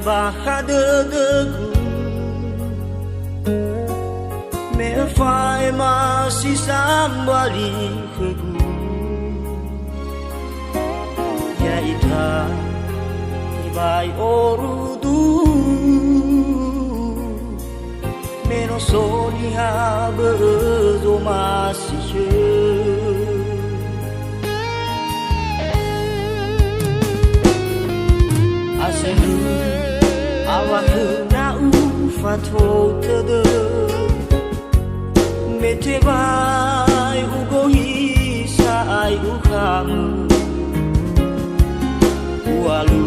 vai baja dedeku me fai masih sambali keku ya ita vai orudu menos soli habezo masih asenu awak na ufato tede mete vai ugohi sai ukam walu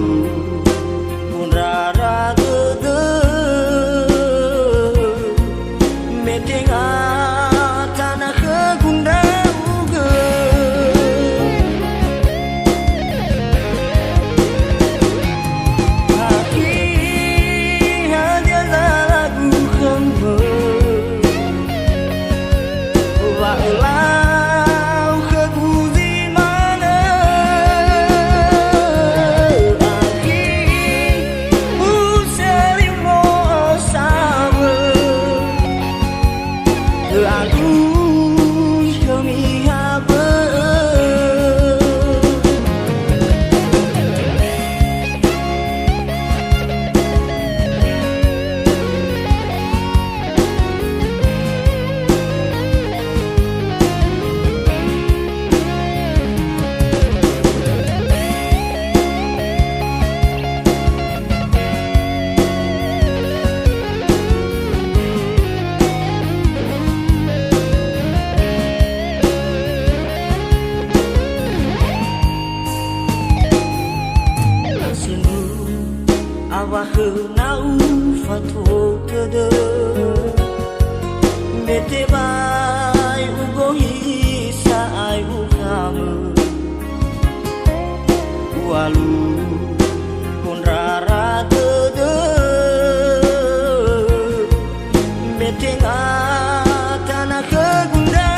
punrara tede mete tanah kegunda na ufato tede mete vai ugohi sai ukam walu punrara tede mete tanah kegunda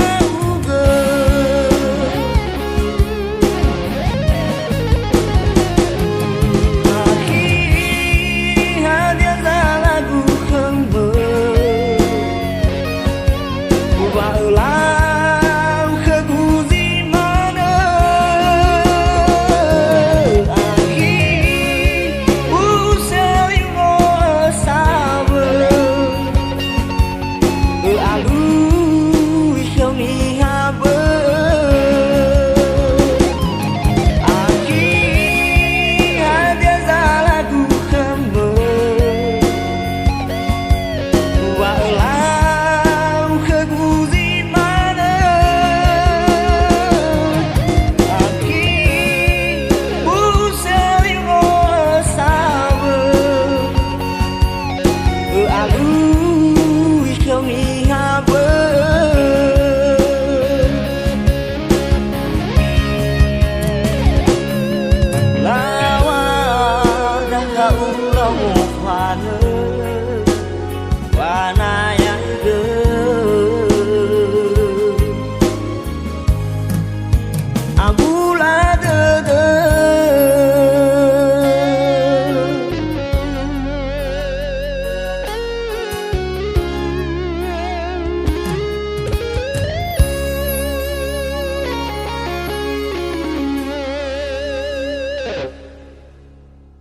I'm